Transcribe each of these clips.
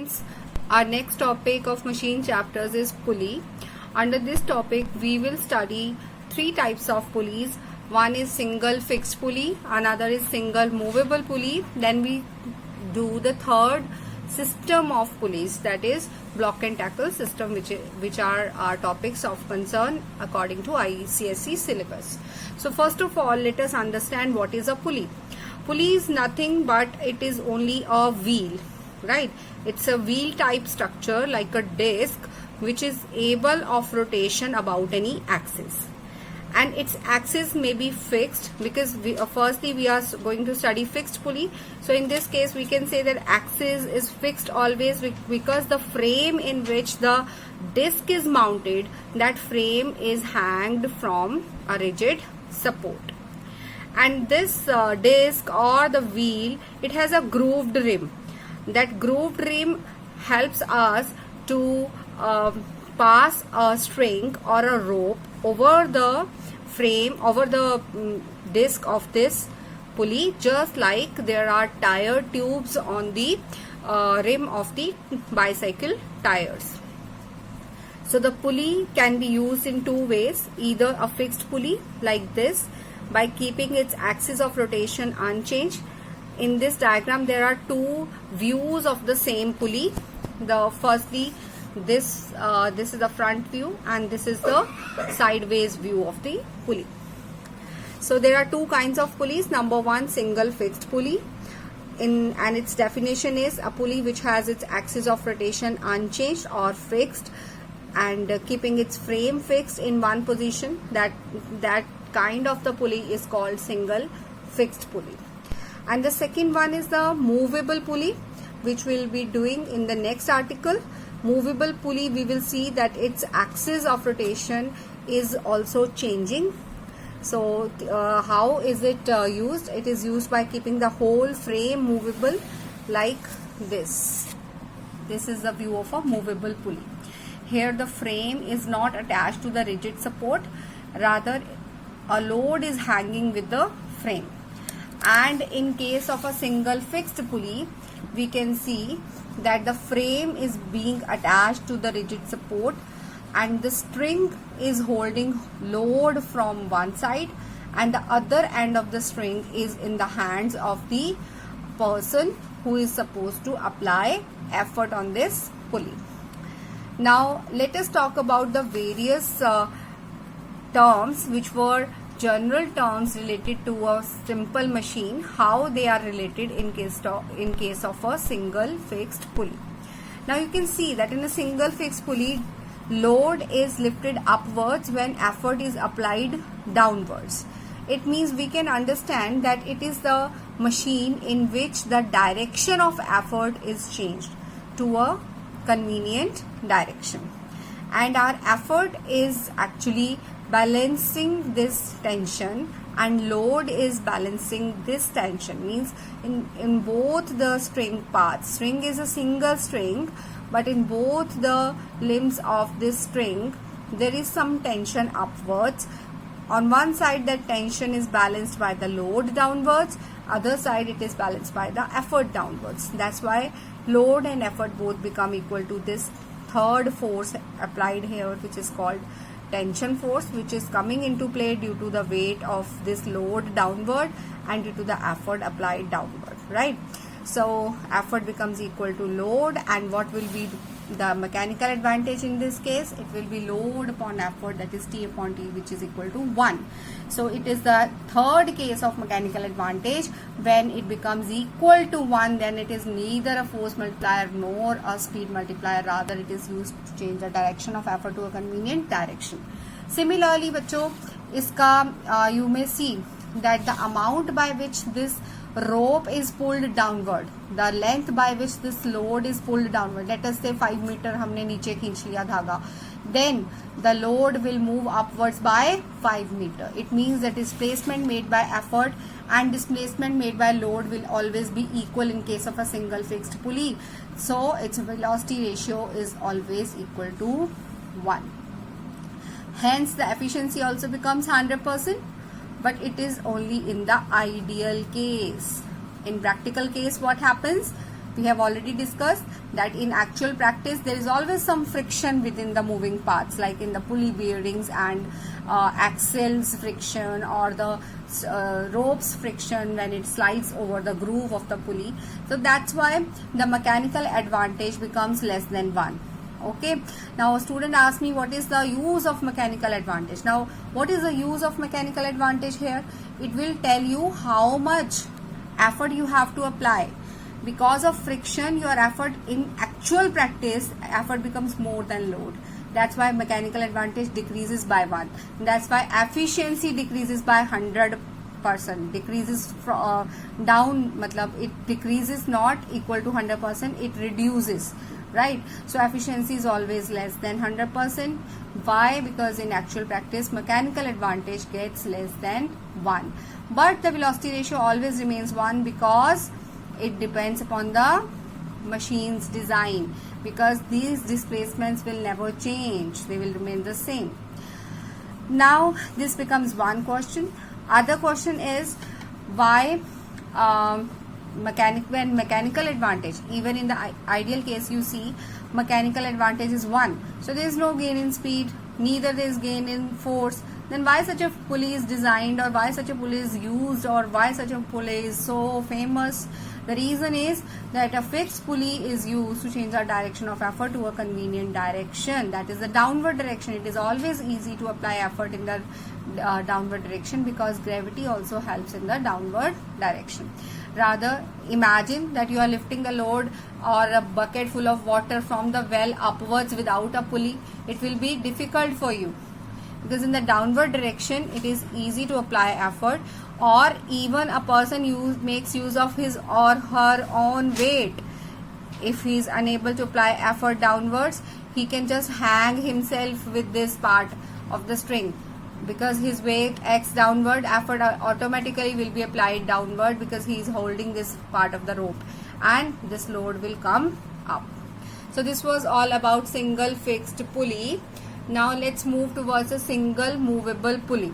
students, our next topic of machine chapters is pulley. Under this topic we will study three types of pulleys. One is single fixed pulley, another is single movable pulley, then we do the third system of pulleys, that is block and tackle system, which are our topics of concern according to ICSE syllabus. So first of all, let us understand what is a pulley. Pulley is nothing but it is only a wheel, right? It's a wheel type structure like a disc which is able of rotation about any axis, and its axis may be fixed, because firstly we are going to study fixed pulley. So in this case we can say that axis is fixed always, because the frame in which the disc is mounted, that frame is hanged from a rigid support. And this disc or the wheel, it has a grooved rim. That grooved rim helps us to pass a string or a rope over the frame, over the disc of this pulley, just like there are tire tubes on the rim of the bicycle tires. So the pulley can be used in two ways: either a fixed pulley like this, by keeping its axis of rotation unchanged. In this diagram there are two views of the same pulley. Firstly, this is the front view, and this is the sideways view of the pulley. So there are two kinds of pulleys. Number one, single fixed pulley, and its definition is a pulley which has its axis of rotation unchanged or fixed, and keeping its frame fixed in one position. That kind of the pulley is called single fixed pulley. And the second one is the movable pulley, which we'll be doing in the next article. Movable pulley, we will see that its axis of rotation is also changing. So how is it used? It is used by keeping the whole frame movable like this. This is the view of a movable pulley. Here the frame is not attached to the rigid support, rather a load is hanging with the frame. And in case of a single fixed pulley, we can see that the frame is being attached to the rigid support, and the string is holding load from one side, and the other end of the string is in the hands of the person who is supposed to apply effort on this pulley. Now let us talk about the various terms which were general terms related to a simple machine, how they are related in case of a single fixed pulley. Now you can see that in a single fixed pulley, load is lifted upwards when effort is applied downwards. It means we can understand that it is the machine in which the direction of effort is changed to a convenient direction, and our effort is actually balancing this tension, and load is balancing this tension. Means in both the string parts, string is a single string, but in both the limbs of this string there is some tension upwards. On one side that tension is balanced by the load downwards, other side it is balanced by the effort downwards. That's why load and effort both become equal to this third force applied here, which is called tension force, which is coming into play due to the weight of this load downward and due to the effort applied downward, right? So effort becomes equal to load, and what will be the mechanical advantage in this case? It will be load upon effort, that is T upon T, which is equal to 1. So it is the third case of mechanical advantage. When it becomes equal to 1, then it is neither a force multiplier nor a speed multiplier, rather it is used to change the direction of effort to a convenient direction. Similarly बच्चों, इसका you may see that the amount by which this rope is pulled downward, the length by which this load is pulled downward, let us say 5 meter हमने नीचे खींच लिया धागा, then the load will move upwards by 5 meter. It means that displacement made by effort and displacement made by load will always be equal in case of a single fixed pulley. So its velocity ratio is always equal to 1. Hence the efficiency also becomes 100%. But it is only in the ideal case. In practical case, what happens? We have already discussed that in actual practice there is always some friction within the moving parts, like in the pulley bearings and axles friction, or the ropes friction when it slides over the groove of the pulley. So that's why the mechanical advantage becomes less than 1. Okay, now a student asked me what is the use of mechanical advantage. Now what is the use of mechanical advantage here? It will tell you how much effort you have to apply. Because of friction, your effort in actual practice, effort becomes more than load. That's why mechanical advantage decreases by 1. That's why efficiency decreases by 100%. Decreases down, matlab it decreases not equal to 100%, it reduces, right? So efficiency is always less than 100%. Why? Because in actual practice mechanical advantage gets less than 1, but the velocity ratio always remains 1 because it depends upon the machine's design, because these displacements will never change, they will remain the same. Now this becomes one question. Other question is why when mechanical advantage, even in the ideal case you see mechanical advantage is 1, so there is no gain in speed, neither there is gain in force, then why such a pulley is designed, or why such a pulley is used, or why such a pulley is so famous? The reason is that a fixed pulley is used to change the direction of effort to a convenient direction, that is the downward direction. It is always easy to apply effort in the downward direction because gravity also helps in the downward direction. Rather, imagine that you are lifting a load or a bucket full of water from the well upwards without a pulley. It will be difficult for you, because in the downward direction it is easy to apply effort, or even a person makes use of his or her own weight. If he is unable to apply effort downwards, he can just hang himself with this part of the string, because his weight acts downward, effort automatically will be applied downward because he is holding this part of the rope, and this load will come up. So this was all about single fixed pulley. Now let's move towards a single movable pulley.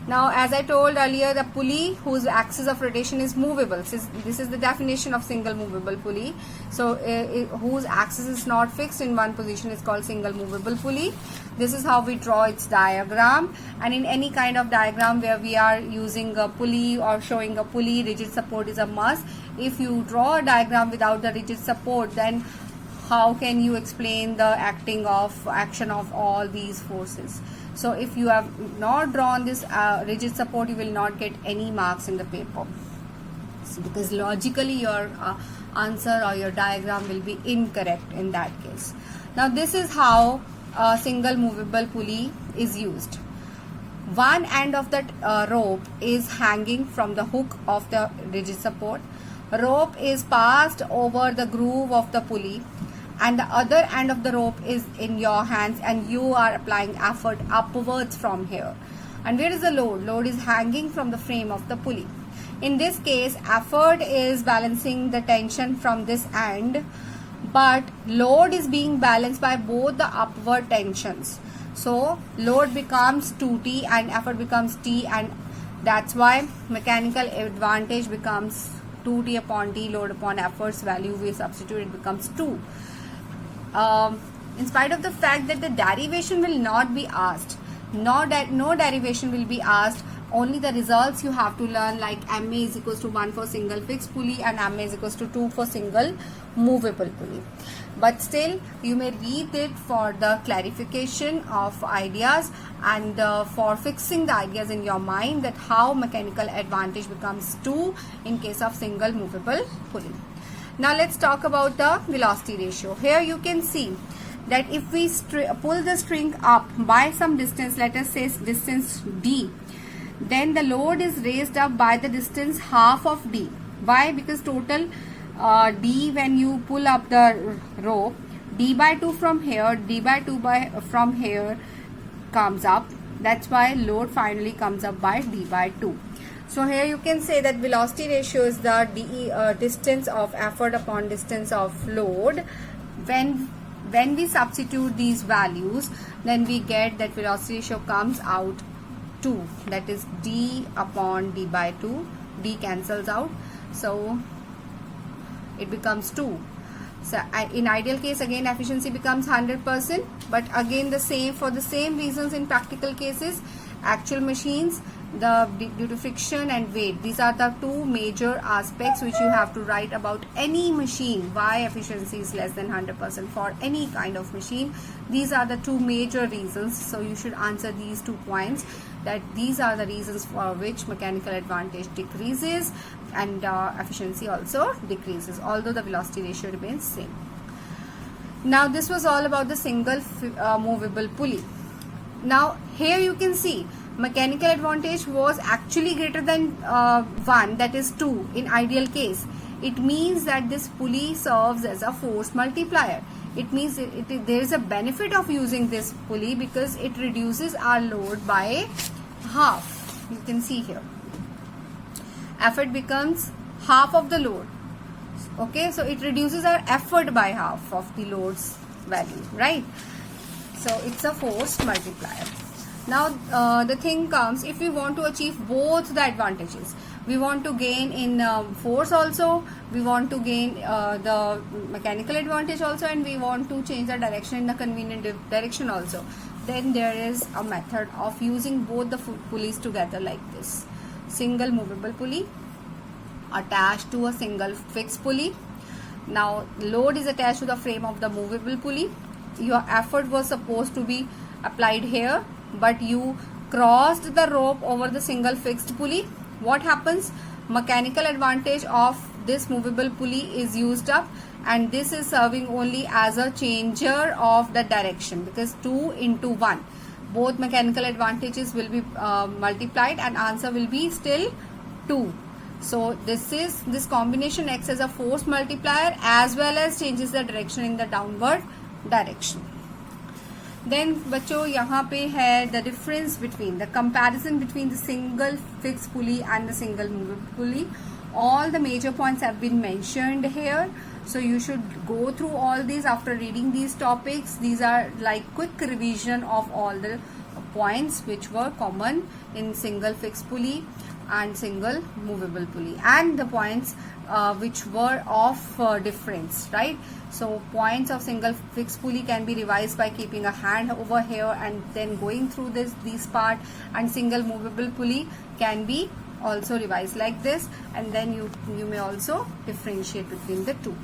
Now, as I told earlier, the pulley whose axis of rotation is movable. This is the definition of single movable pulley. So whose axis is not fixed in one position is called single movable pulley. This is how we draw its diagram, and in any kind of diagram where we are using a pulley or showing a pulley, rigid support is a must. If you draw a diagram without the rigid support, then how can you explain the action of all these forces? So if you have not drawn this rigid support, you will not get any marks in the paper, because logically your answer or your diagram will be incorrect in that case. Now this is how a single movable pulley is used. One end of that rope is hanging from the hook of the rigid support. Rope is passed over the groove of the pulley, and the other end of the rope is in your hands, and you are applying effort upwards from here. And where is the load? Load is hanging from the frame of the pulley. In this case, effort is balancing the tension from this end, but load is being balanced by both the upward tensions. So load becomes 2T and effort becomes T, and that's why mechanical advantage becomes 2T upon T, load upon effort's value we substitute, it becomes 2. In spite of the fact that the derivation will not be asked, no derivation will be asked, only the results you have to learn, like MA is equals to 1 for single fixed pulley and MA is equals to 2 for single movable pulley. But still you may read it for the clarification of ideas and for fixing the ideas in your mind, that how mechanical advantage becomes 2 in case of single movable pulley. Now let's talk about the velocity ratio. Here you can see that if we pull the string up by some distance, let us say distance D, then the load is raised up by the distance half of D. Why? Because total D, when you pull up the rope, D by 2 from here, D by 2 from here comes up. That's why load finally comes up by D by 2. So here you can say that velocity ratio is the distance of effort upon distance of load. When we substitute these values, then we get that velocity ratio comes out 2, that is D upon D by 2. D cancels out, so it becomes 2. So in ideal case, again efficiency becomes 100%, but again the same, for the same reasons in practical cases, actual machines, due to friction and weight, these are the two major aspects which you have to write about any machine, why efficiency is less than 100% for any kind of machine. These are the two major reasons, so you should answer these 2 points, that these are the reasons for which mechanical advantage decreases and efficiency also decreases, although the velocity ratio remains same. Now this was all about the single movable pulley. Now here you can see mechanical advantage was actually greater than 1, that is 2 in ideal case. It means that this pulley serves as a force multiplier. It means there is a benefit of using this pulley because it reduces our load by half. You can see here, effort becomes half of the load. Okay, so it reduces our effort by half of the load's value, right? So it's a force multiplier. Now the thing comes, if we want to achieve both the advantages, we want to gain in force also, we want to gain the mechanical advantage also, and we want to change the direction in the convenient direction also, then there is a method of using both the pulleys together like this. Single movable pulley attached to a single fixed pulley. Now load is attached to the frame of the movable pulley. Your effort was supposed to be applied here, but you crossed the rope over the single fixed pulley. What happens? Mechanical advantage of this movable pulley is used up, and this is serving only as a changer of the direction, because 2 into 1, both mechanical advantages will be multiplied and answer will be still 2. So this combination acts as a force multiplier as well as changes the direction in the downward direction. Then बच्चों यहाँ पे है the difference between the comparison between the single fixed pulley and the single movable pulley. All the major points have been mentioned here, so you should go through all these after reading these topics. These are like quick revision of all the points which were common in single fixed pulley and single movable pulley, and the points which were of difference, right? So points of single fixed pulley can be revised by keeping a hand over here and then going through these part, and single movable pulley can be also revised like this, and then you may also differentiate between the two.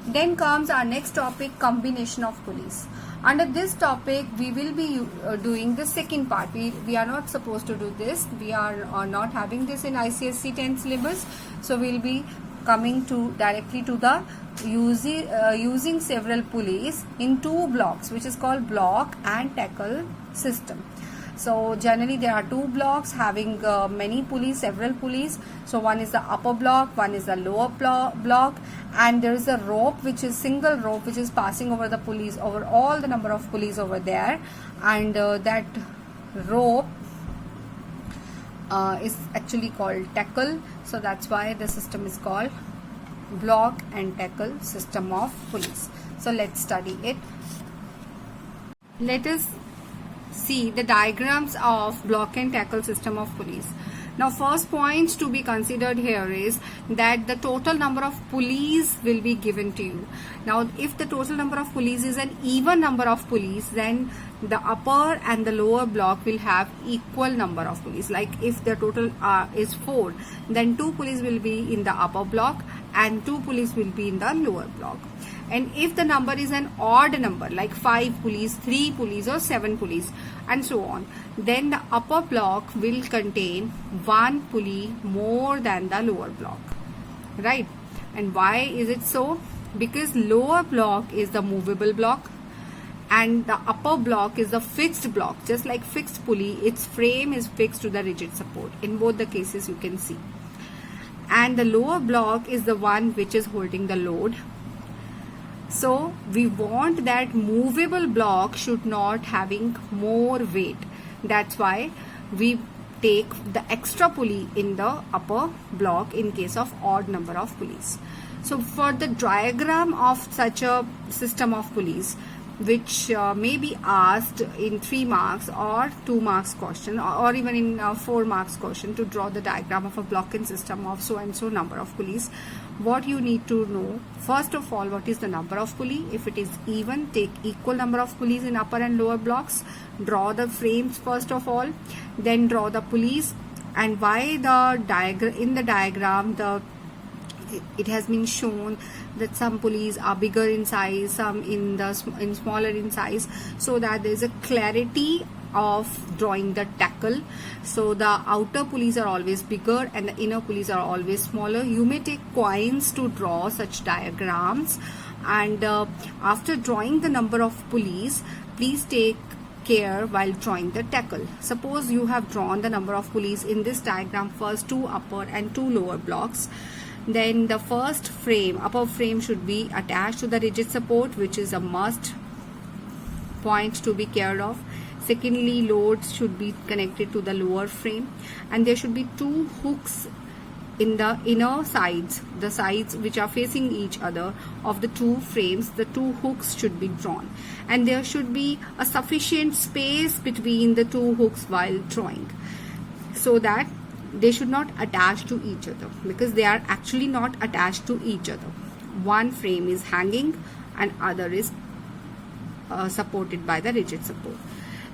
Then comes our next topic, combination of pulleys. Under this topic we will be doing the second part. We are not supposed to do this, we are not having this in ICSE 10 syllabus, so we will be coming to directly to the using several pulleys in 2 blocks, which is called block and tackle system. So generally there are 2 blocks having many pulleys, several pulleys. So one is the upper block, one is the lower block, and there is a rope, which is single rope, which is passing over the pulleys, over all the number of pulleys over there, and that rope is actually called tackle. So that's why the system is called block and tackle system of pulleys. So let's study it. Let us see the diagrams of block and tackle system of pulleys. Now first point to be considered here is that the total number of pulleys will be given to you. Now if the total number of pulleys is an even number of pulleys, then the upper and the lower block will have equal number of pulleys. Like if the total is 4, then 2 pulleys will be in the upper block and 2 pulleys will be in the lower block. And if the number is an odd number, like 5 pulleys, 3 pulleys or 7 pulleys and so on, then the upper block will contain 1 pulley more than the lower block, right? And why is it so? Because lower block is the movable block and the upper block is the fixed block. Just like fixed pulley, its frame is fixed to the rigid support. In both the cases you can see. And the lower block is the one which is holding the load. So we want that movable block should not having more weight. That's why we take the extra pulley in the upper block in case of odd number of pulleys. So for the diagram of such a system of pulleys, which may be asked in 3 marks or 2 marks question, or even in 4 marks question, to draw the diagram of a block-in system of so and so number of pulleys. What you need to know, first of all, what is the number of pulley. If it is even, take equal number of pulleys in upper and lower blocks. Draw the frames first of all, then draw the pulleys. And why the diagram, in the diagram it has been shown that some pulleys are bigger in size, some in smaller in size, so that there is a clarity of drawing the tackle. So the outer pulleys are always bigger and the inner pulleys are always smaller. You may take coins to draw such diagrams, and after drawing the number of pulleys, please take care while drawing the tackle. Suppose you have drawn the number of pulleys in this diagram, first 2 upper and 2 lower blocks. Then the first frame, upper frame, should be attached to the rigid support, which is a must point to be cared of. Secondly, loads should be connected to the lower frame, and there should be 2 hooks in the inner sides, the sides which are facing each other of the 2 frames. The 2 hooks should be drawn, and there should be a sufficient space between the 2 hooks while drawing, so that they should not attach to each other, because they are actually not attached to each other. One frame is hanging and other is supported by the rigid support.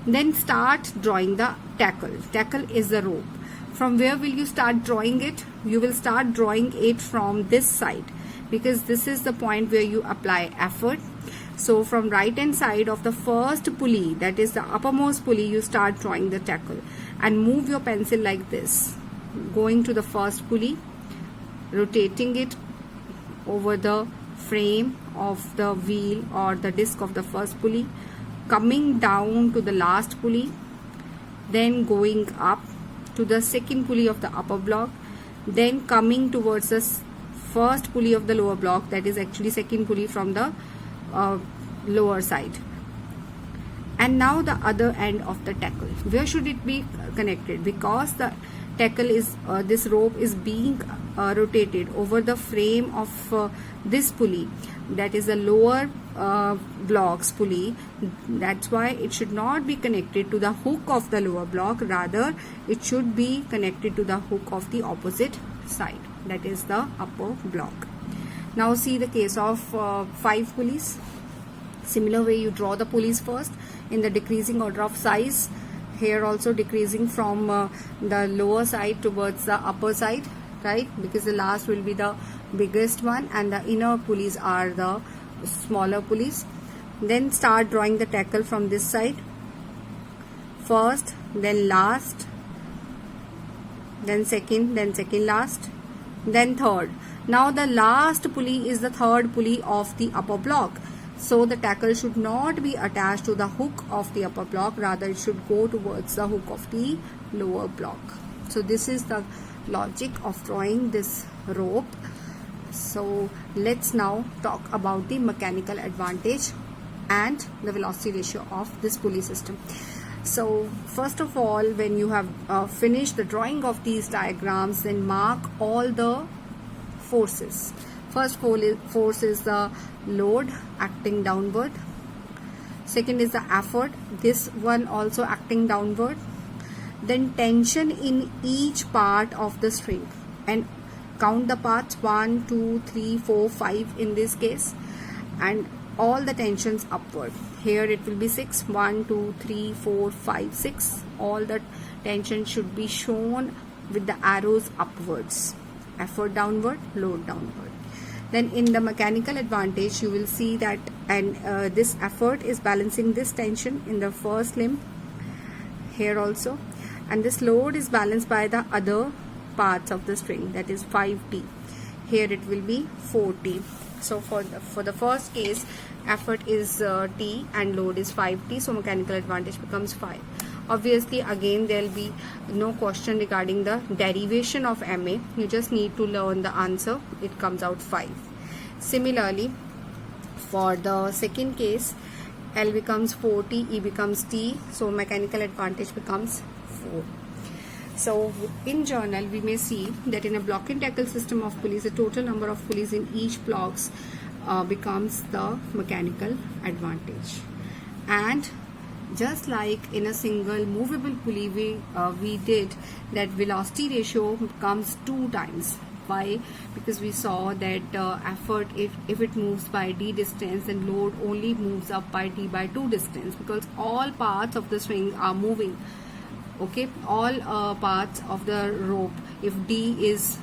Then start drawing the tackle. Tackle is the rope. From where will you start drawing it? You will start drawing it from this side, because this is the point where you apply effort. So from right hand side of the first pulley, that is the uppermost pulley, you start drawing the tackle, and move your pencil like this, going to the first pulley, rotating it over the frame of the wheel or the disc of the first pulley, coming down to the last pulley, then going up to the second pulley of the upper block, then coming towards the first pulley of the lower block, that is actually second pulley from the lower side. And now the other end of the tackle, where should it be connected? Because the tackle is this rope is being rotated over the frame of this pulley, that is the lower block's pulley. That's why it should not be connected to the hook of the lower block, rather it should be connected to the hook of the opposite side, that is the upper block. Now see the case of 5 pulleys. Similar way, you draw the pulleys first in the decreasing order of size. Here also decreasing from the lower side towards the upper side, right? Because the last will be the biggest one and the inner pulleys are the smaller pulleys. Then start drawing the tackle from this side. First, then last, then second last, then third. Now the last pulley is the third pulley of the upper block. So the tackle should not be attached to the hook of the upper block, rather it should go towards the hook of the lower block. So this is the logic of drawing this rope. So let's now talk about the mechanical advantage and the velocity ratio of this pulley system. So first of all, when you have finished the drawing of these diagrams, then mark all the forces. First force is the load acting downward. Second is the effort, this one also acting downward. Then tension in each part of the string, and count the parts 1, 2, 3, 4, 5 in this case, and all the tensions upward. Here it will be 6, 1, 2, 3, 4, 5, 6. All the tension should be shown with the arrows upwards. Effort downward, load downward. Then in the mechanical advantage, you will see that this effort is balancing this tension in the first limb, here also, and this load is balanced by the other parts of the string, that is 5T. Here it will be 4T. So for the first case, effort is T and load is 5T, so mechanical advantage becomes 5. Obviously again there will be no question regarding the derivation of MA, you just need to learn the answer, it comes out 5. Similarly, for the second case, L becomes 4T, E becomes T, so mechanical advantage becomes 4. So in journal we may see that in a block and tackle system of pulleys, the total number of pulleys in each blocks becomes the mechanical advantage. And just like in a single movable pulley, we did that velocity ratio comes 2 times. Why? Because we saw that effort, if it moves by d distance, then load only moves up by d by 2 distance, because all parts of the swing are moving. Okay, all parts of the rope, if d is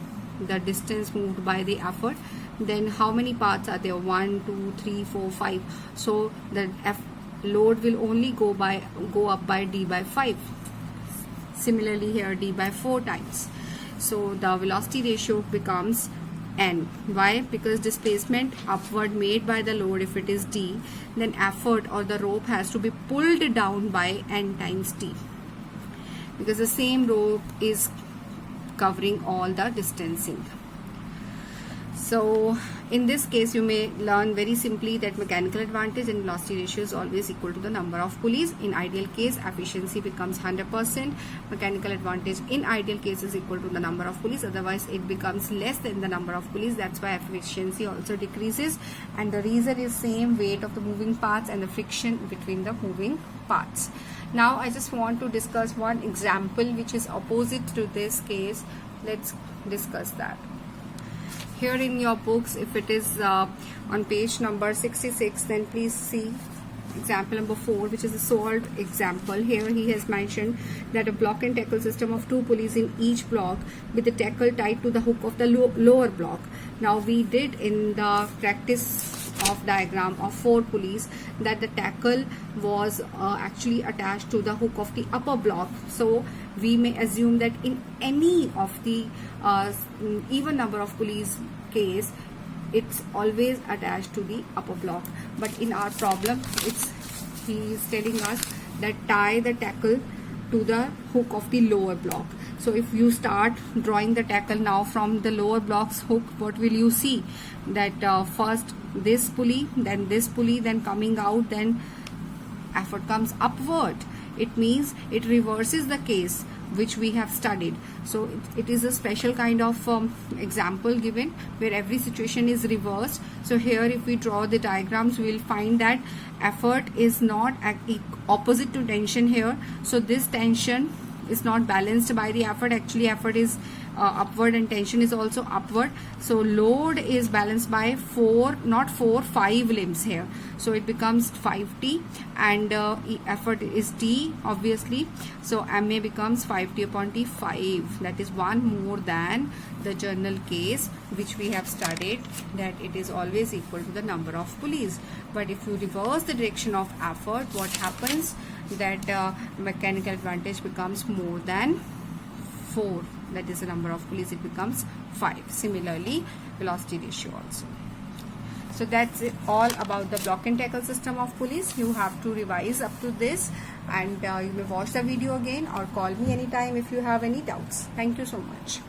the distance moved by the effort, then how many parts are there? 1, 2, 3, 4, 5. So the load will only go up by d by 5. Similarly here, d by 4 times. So the velocity ratio becomes n. Why? Because displacement upward made by the load, if it is d, then effort or the rope has to be pulled down by n times t, because the same rope is covering all the distancing. So in this case, you may learn very simply that mechanical advantage and velocity ratio is always equal to the number of pulleys. In ideal case, efficiency becomes 100%. Mechanical advantage in ideal case is equal to the number of pulleys. Otherwise, it becomes less than the number of pulleys. That's why efficiency also decreases. And the reason is same weight of the moving parts and the friction between the moving parts. Now, I just want to discuss one example which is opposite to this case. Let's discuss that. Here in your books, if it is on page number 66, then please see example number 4, which is a solved example. Here he has mentioned that a block and tackle system of 2 pulleys in each block with the tackle tied to the hook of the lower block. Now we did in the practice of diagram of 4 pulleys that the tackle was actually attached to the hook of the upper block. So we may assume that in any of the even number of pulleys case, it's always attached to the upper block. But in our problem, he is telling us that tie the tackle to the hook of the lower block. So if you start drawing the tackle now from the lower block's hook, what will you see? That first this pulley, then coming out, then effort comes upward. It means it reverses the case which we have studied. So it is a special kind of example given where every situation is reversed. So here if we draw the diagrams, we will find that effort is not opposite to tension here. So this tension is not balanced by the effort. Actually effort is upward and tension is also upward. So load is balanced by 5 limbs here. So it becomes 5T, and effort is T obviously. So MA becomes 5T upon T 5. That is 1 more than the general case which we have studied, that it is always equal to the number of pulleys. But if you reverse the direction of effort, what happens? That mechanical advantage becomes more than 4. That is the number of pulleys, it becomes 5. Similarly, velocity ratio also. So that's it, all about the block and tackle system of pulleys. You have to revise up to this, and you may watch the video again or call me anytime if you have any doubts. Thank you so much.